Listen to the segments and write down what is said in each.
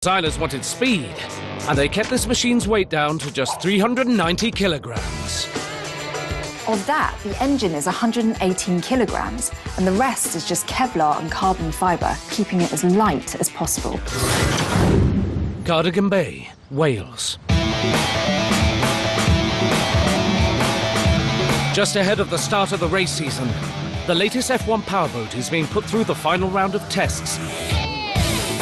Designers wanted speed, and they kept this machine's weight down to just 390 kilograms. Of that, the engine is 118 kilograms, and the rest is just Kevlar and carbon fibre, keeping it as light as possible. Cardigan Bay, Wales. Just ahead of the start of the race season, the latest F1 powerboat is being put through the final round of tests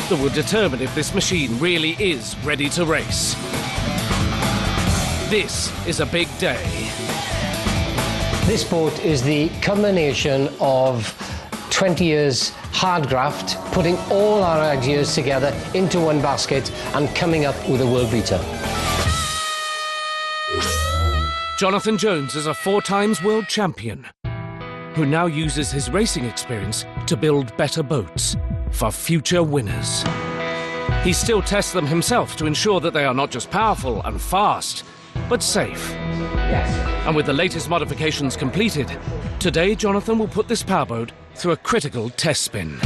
that will determine if this machine really is ready to race. This is a big day. This boat is the culmination of 20 years hard graft, putting all our ideas together into one basket and coming up with a world beater. Jonathan Jones is a 4-times world champion who now uses his racing experience to build better boats for future winners. He still tests them himself to ensure that they are not just powerful and fast, but safe. Yes. And with the latest modifications completed, today Jonathan will put this powerboat through a critical test spin.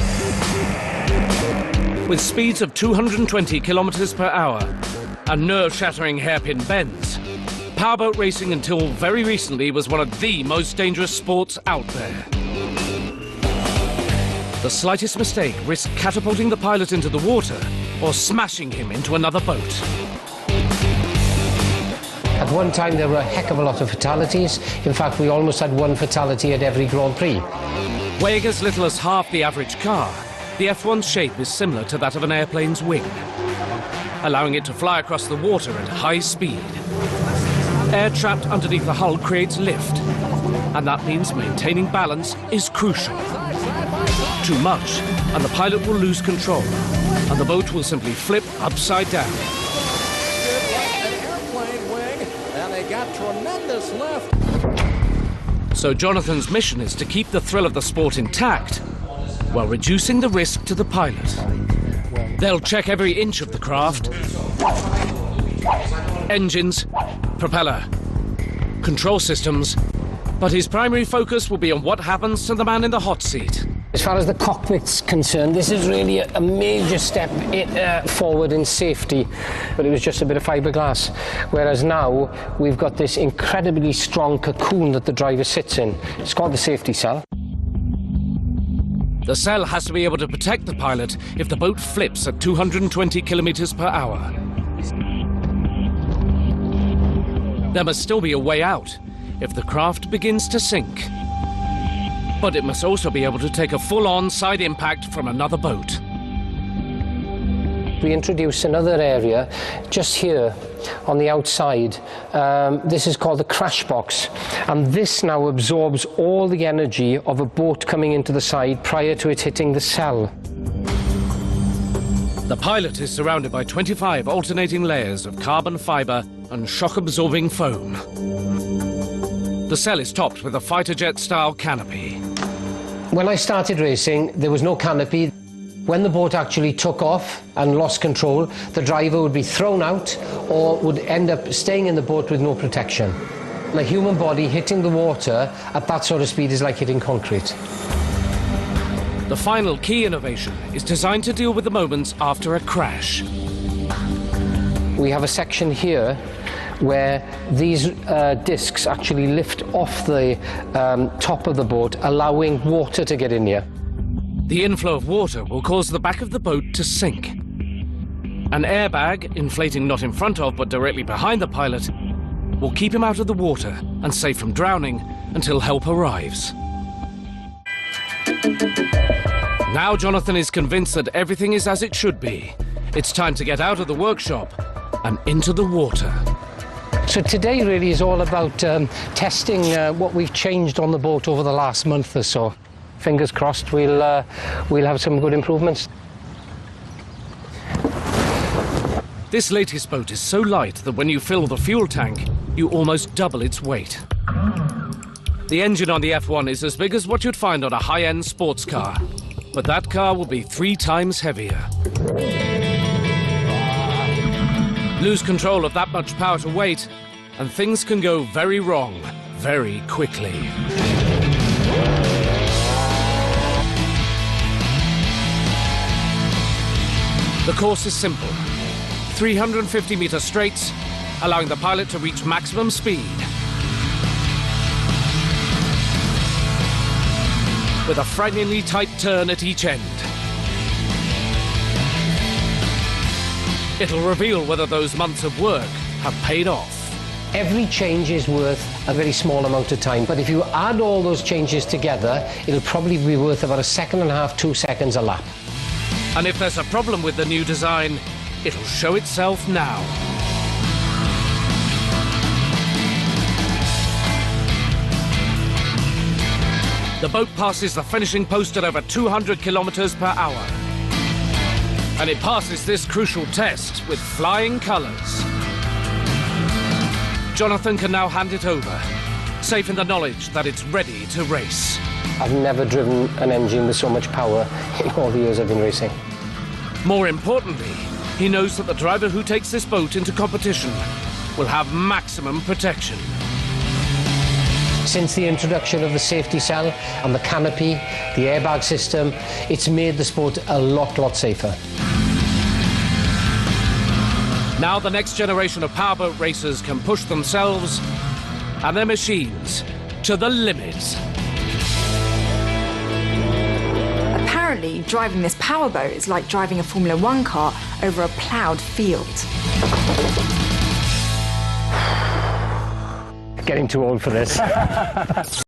With speeds of 220 kilometers per hour and nerve-shattering hairpin bends, powerboat racing until very recently was one of the most dangerous sports out there. The slightest mistake risked catapulting the pilot into the water or smashing him into another boat. At one time, there were a heck of a lot of fatalities. In fact, we almost had one fatality at every Grand Prix. Weighing as little as half the average car, the F1's shape is similar to that of an airplane's wing, allowing it to fly across the water at high speed. Air trapped underneath the hull creates lift, and that means maintaining balance is crucial. Too much, and the pilot will lose control, and the boat will simply flip upside down. And they got tremendous lift. So Jonathan's mission is to keep the thrill of the sport intact while reducing the risk to the pilot. They'll check every inch of the craft. Engines, propeller, control systems, but his primary focus will be on what happens to the man in the hot seat. As far as the cockpit's concerned, this is really a major step forward in safety, but it was just a bit of fiberglass. Whereas now, we've got this incredibly strong cocoon that the driver sits in. It's called the safety cell. The cell has to be able to protect the pilot if the boat flips at 220 kilometers per hour. There must still be a way out if the craft begins to sink. But it must also be able to take a full-on side impact from another boat. We introduce another area just here on the outside. This is called the crash box, and this now absorbs all the energy of a boat coming into the side prior to it hitting the cell. The pilot is surrounded by 25 alternating layers of carbon fibre and shock-absorbing foam. The cell is topped with a fighter jet-style canopy. When I started racing, there was no canopy. When the boat actually took off and lost control, the driver would be thrown out or would end up staying in the boat with no protection. The human body hitting the water at that sort of speed is like hitting concrete. The final key innovation is designed to deal with the moments after a crash. We have a section here where these discs actually lift off the top of the boat, allowing water to get in here. The inflow of water will cause the back of the boat to sink. An airbag, inflating not in front of but directly behind the pilot, will keep him out of the water and safe from drowning until help arrives. Now Jonathan is convinced that everything is as it should be. It's time to get out of the workshop and into the water. So today really is all about testing what we've changed on the boat over the last month or so. Fingers crossed we'll have some good improvements. This latest boat is so light that when you fill the fuel tank, you almost double its weight. The engine on the F1 is as big as what you'd find on a high-end sports car, but that car will be 3 times heavier. Lose control of that much power to weight, and things can go very wrong very quickly. The course is simple. 350-metre straights, allowing the pilot to reach maximum speed. With a frighteningly tight turn at each end. It'll reveal whether those months of work have paid off. Every change is worth a very small amount of time, but if you add all those changes together, it'll probably be worth about 1.5 seconds, 2 seconds a lap. And if there's a problem with the new design, it'll show itself now. The boat passes the finishing post at over 200 kilometers per hour. And it passes this crucial test with flying colours. Jonathan can now hand it over, safe in the knowledge that it's ready to race. I've never driven an engine with so much power in all the years I've been racing. More importantly, he knows that the driver who takes this boat into competition will have maximum protection. Since the introduction of the safety cell and the canopy, the airbag system, it's made the sport a lot safer. Now the next generation of powerboat racers can push themselves and their machines to the limit. Apparently, driving this powerboat is like driving a Formula One car over a ploughed field. Getting too old for this.